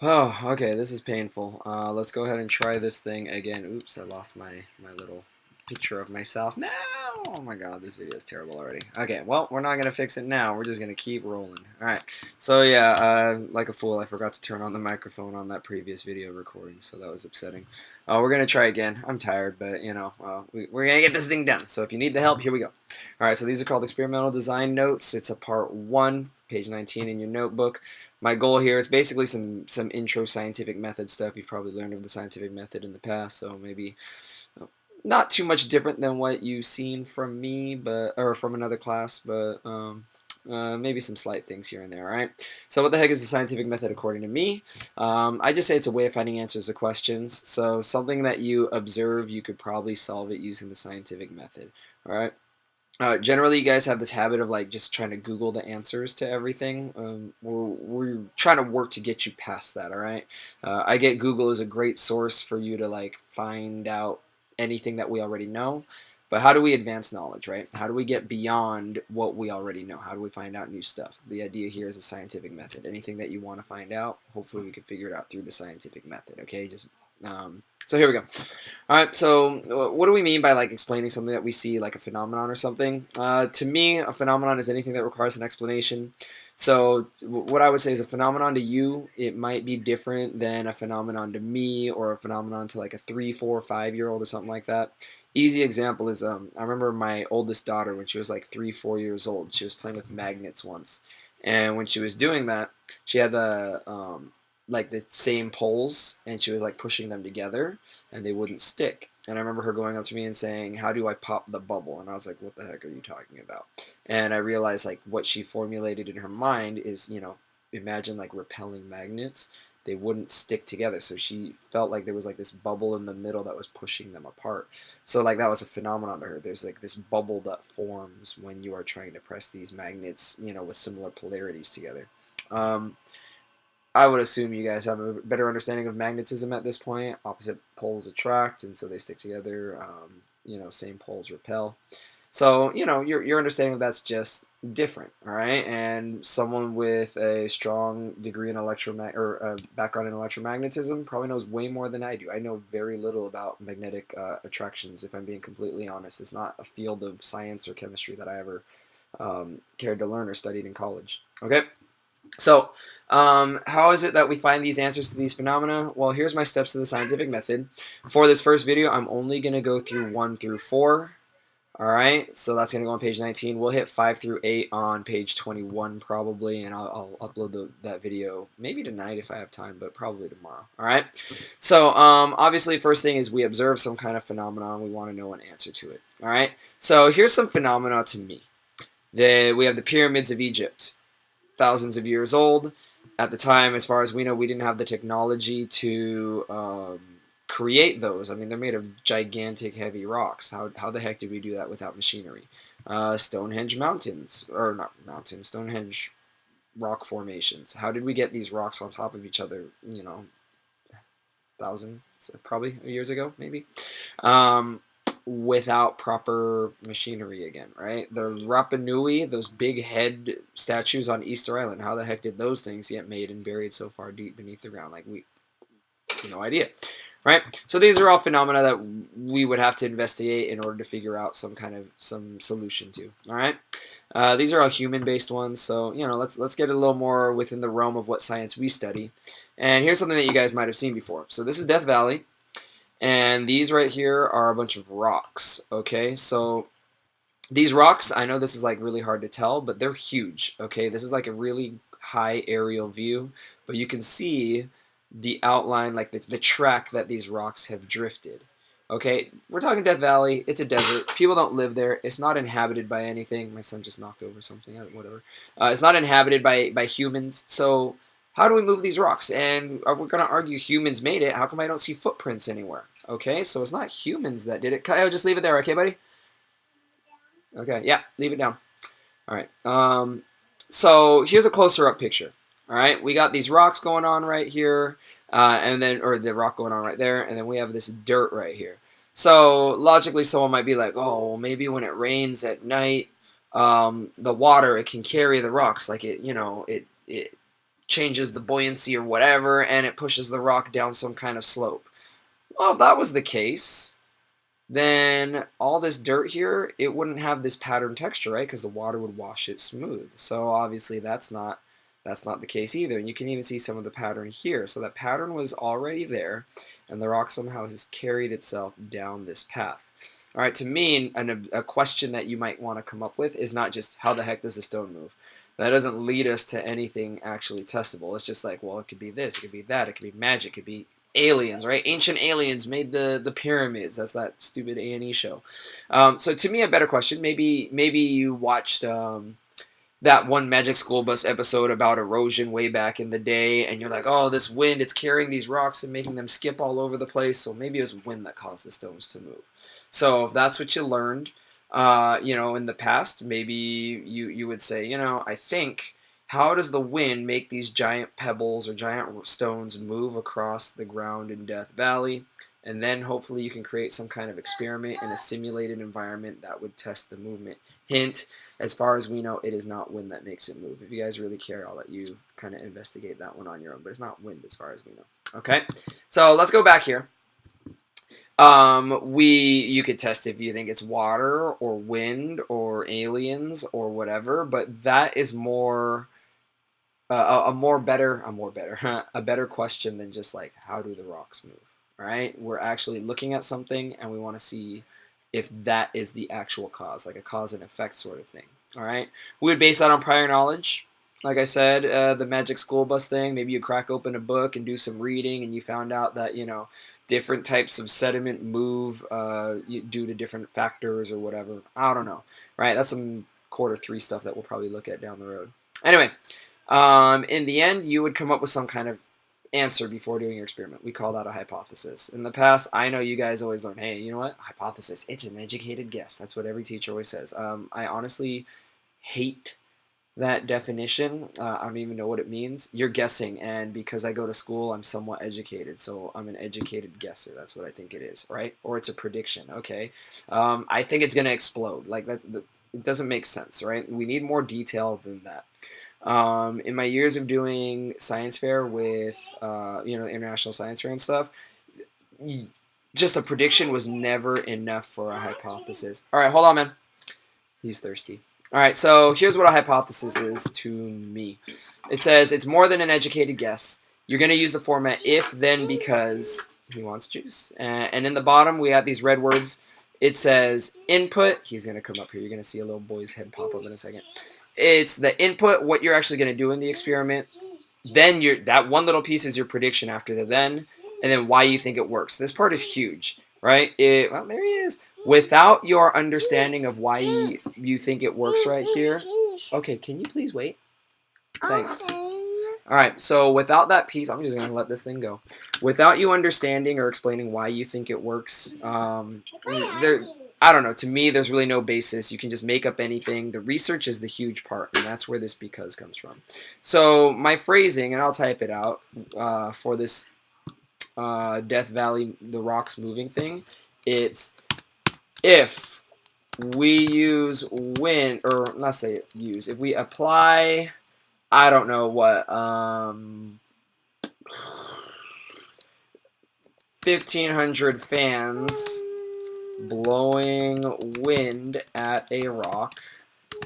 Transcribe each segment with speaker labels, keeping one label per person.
Speaker 1: Oh, okay, this is painful. Let's go ahead and try this thing again. Oops, I lost my little picture of myself. No! Oh my god, this video is terrible already. Okay, well, we're not gonna fix it now. We're just gonna keep rolling. Alright, so yeah, like a fool, I forgot to turn on the microphone on that previous video recording, so that was upsetting. We're gonna try again. I'm tired, but, we're gonna get this thing done. So if you need the help, here we go. Alright, so these are called experimental design notes. It's a part 1, page 19 in your notebook. My goal here is basically some intro scientific method stuff. You've probably learned of the scientific method in the past, so maybe uh, not too much different than what you've seen from me, but or from another class, but maybe some slight things here and there. All right. So what the heck is the scientific method according to me? I just say it's a way of finding answers to questions. So something that you observe, you could probably solve it using the scientific method. All right. Generally, you guys have this habit of like just trying to Google the answers to everything. We're trying to work to get you past that. All right. I get Google is a great source for you to like find out anything that we already know. But how do we advance knowledge, right? How do we get beyond what we already know? How do we find out new stuff? The idea here is a scientific method. Anything that you want to find out, hopefully we can figure it out through the scientific method. Okay, so here we go. All right, so what do we mean by like explaining something that we see, like a phenomenon or something? To me, a phenomenon is anything that requires an explanation. So what I would say is a phenomenon to you, it might be different than a phenomenon to me or a phenomenon to like a 3, 4, 5 year old or something like that. Easy example is I remember my oldest daughter when she was like 3, 4 years old. She was playing with magnets once, and when she was doing that, she had the like the same poles, and she was like pushing them together and they wouldn't stick. And I remember her going up to me and saying, "How do I pop the bubble?" And I was like, "What the heck are you talking about?" And I realized like what she formulated in her mind is, imagine like repelling magnets. They wouldn't stick together. So she felt like there was like this bubble in the middle that was pushing them apart. So like that was a phenomenon to her. There's like this bubble that forms when you are trying to press these magnets, with similar polarities together. Um, I would assume you guys have a better understanding of magnetism at this point. Opposite poles attract, and so they stick together. Same poles repel. So your understanding of that's just different, all right. And someone with a strong degree in or a background in electromagnetism probably knows way more than I do. I know very little about magnetic attractions. If I'm being completely honest, it's not a field of science or chemistry that I ever cared to learn or studied in college. Okay. So, how is it that we find these answers to these phenomena? Well, here's my steps to the scientific method. For this first video, I'm only going to go through 1 through 4. All right, so that's going to go on page 19. We'll hit 5 through 8 on page 21 probably, and I'll upload that video maybe tonight if I have time, but probably tomorrow. All right, so obviously, first thing is we observe some kind of phenomenon. We want to know an answer to it. All right, so here's some phenomena to me. We have the pyramids of Egypt, thousands of years old. At the time, as far as we know, we didn't have the technology to create those. I mean, they're made of gigantic, heavy rocks. How the heck did we do that without machinery? Stonehenge mountains, or not mountains, Stonehenge rock formations. How did we get these rocks on top of each other? Thousands, probably years ago, maybe. Um, Without proper machinery again, right? The Rapa Nui, those big head statues on Easter Island, how the heck did those things get made and buried so far deep beneath the ground? Like, we no idea, right? So these are all phenomena that we would have to investigate in order to figure out some solution to. All right, these are all human-based ones, so let's get a little more within the realm of what science we study. And here's something that you guys might have seen before. So this is Death Valley, and these right here are a bunch of rocks. Okay, so these rocks, I know this is like really hard to tell, but they're huge. Okay, this is like a really high aerial view, but you can see the outline, like the track that these rocks have drifted. Okay, we're talking Death Valley. It's a desert. People don't live there. It's not inhabited by anything. My son just knocked over something. Whatever. It's not inhabited by humans. So how do we move these rocks? And if we're gonna argue humans made it, how come I don't see footprints anywhere? Okay, so it's not humans that did it. Kyle, just leave it there, okay, buddy? Okay, yeah, leave it down. All right. So here's a closer up picture. All right, we got these rocks going on right here, and then or the rock going on right there, and then we have this dirt right here. So logically, someone might be like, "Oh, maybe when it rains at night, the water it can carry the rocks, like it changes the buoyancy or whatever, and it pushes the rock down some kind of slope. Well, if that was the case, then all this dirt here, it wouldn't have this pattern texture, right? Because the water would wash it smooth. So obviously that's not the case either. And you can even see some of the pattern here. So that pattern was already there, and the rock somehow has carried itself down this path. All right, to me, a question that you might want to come up with is not just how the heck does the stone move? That doesn't lead us to anything actually testable. It's just like, well, it could be this, it could be that, it could be magic, it could be aliens, right? Ancient aliens made the pyramids. That's that stupid A&E show. So to me, a better question. Maybe you watched that one Magic School Bus episode about erosion way back in the day, and you're like, oh, this wind, it's carrying these rocks and making them skip all over the place. So maybe it was wind that caused the stones to move. So if that's what you learned, in the past, maybe you would say, I think, how does the wind make these giant pebbles or giant stones move across the ground in Death Valley? And then hopefully you can create some kind of experiment in a simulated environment that would test the movement. Hint, as far as we know, it is not wind that makes it move. If you guys really care, I'll let you kind of investigate that one on your own. But it's not wind as far as we know. Okay, so let's go back here. You could test if you think it's water or wind or aliens or whatever, but that is more a better question than just like how do the rocks move. All right, we're actually looking at something and we want to see if that is the actual cause, like a cause and effect sort of thing. All right, we would base that on prior knowledge. Like I said, the Magic School Bus thing, maybe you crack open a book and do some reading and you found out that, different types of sediment move due to different factors or whatever. I don't know, right? That's some Q3 stuff that we'll probably look at down the road. Anyway, in the end, you would come up with some kind of answer before doing your experiment. We call that a hypothesis. In the past, I know you guys always learn, hey, you know what? Hypothesis, it's an educated guess. That's what every teacher always says. I honestly hate that definition. I don't even know what it means. You're guessing, and because I go to school, I'm somewhat educated, so I'm an educated guesser. That's what I think it is, right? Or it's a prediction, okay? I think it's going to explode. Like that, it doesn't make sense, right? We need more detail than that. In my years of doing science fair with, International Science Fair and stuff, just a prediction was never enough for a hypothesis. All right, hold on, man. He's thirsty. All right, so here's what a hypothesis is to me. It says it's more than an educated guess. You're going to use the format if, then, because. He wants juice. And in the bottom, we have these red words. It says input. He's going to come up here. You're going to see a little boy's head pop up in a second. It's the input, what you're actually going to do in the experiment. Then that one little piece is your prediction after the then, and then why you think it works. This part is huge, right? Well, there he is. Without your understanding of why you think it works right here. Okay, can you please wait? Thanks. All right, so without that piece, I'm just going to let this thing go. Without you understanding or explaining why you think it works, I don't know. To me, there's really no basis. You can just make up anything. The research is the huge part, and that's where this because comes from. So my phrasing, and I'll type it out for this Death Valley, the rocks moving thing, it's if we use wind, or let's say use, if we apply, I don't know what, 1,500 fans blowing wind at a rock,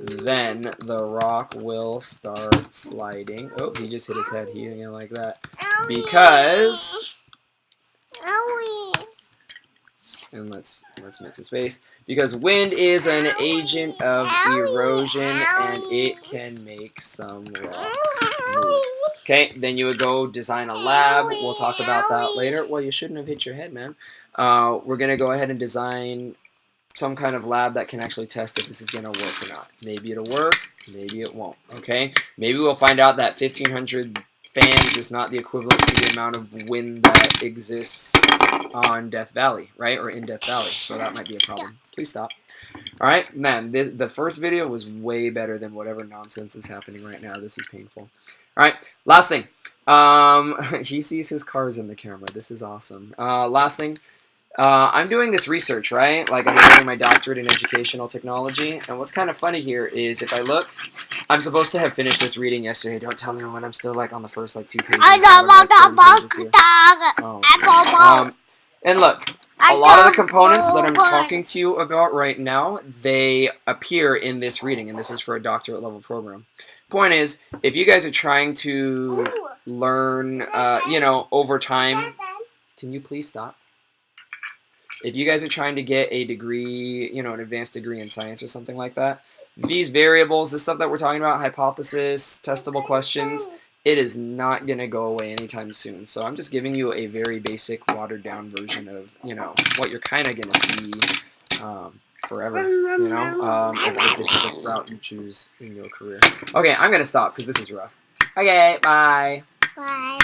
Speaker 1: then the rock will start sliding. Oh, he just hit his head. He didn't like that. Because... And let's mix the space. Because wind is an agent of erosion, and it can make some rocks move. Okay, then you would go design a lab. We'll talk about that later. Well, you shouldn't have hit your head, man. We're going to go ahead and design some kind of lab that can actually test if this is going to work or not. Maybe it'll work, maybe it won't. Okay, maybe we'll find out that 1,500 fans is not the equivalent to the amount of wind that exists on Death Valley, right? Or in Death Valley. So that might be a problem. Please stop. All right, man, the first video was way better than whatever nonsense is happening right now. This is painful. All right, last thing. He sees his cars in the camera. This is awesome. Last thing. I'm doing this research, right? Like, I'm getting my doctorate in educational technology. And what's kind of funny here is if I look, I'm supposed to have finished this reading yesterday. Don't tell me when I'm still, like, on the first, like, 2 pages. Oh, and look, a lot of the components that I'm talking to you about right now, they appear in this reading. And this is for a doctorate level program. Point is, if you guys are trying to learn, you know, over time... Can you please stop? If you guys are trying to get a degree, you know, an advanced degree in science or something like that, these variables, the stuff that we're talking about, hypothesis, testable questions, it is not going to go away anytime soon. So I'm just giving you a very basic, watered-down version of, you know, what you're kind of going to see forever, you know, if this is the route you choose in your career. Okay, I'm going to stop because this is rough. Okay, bye.
Speaker 2: Bye.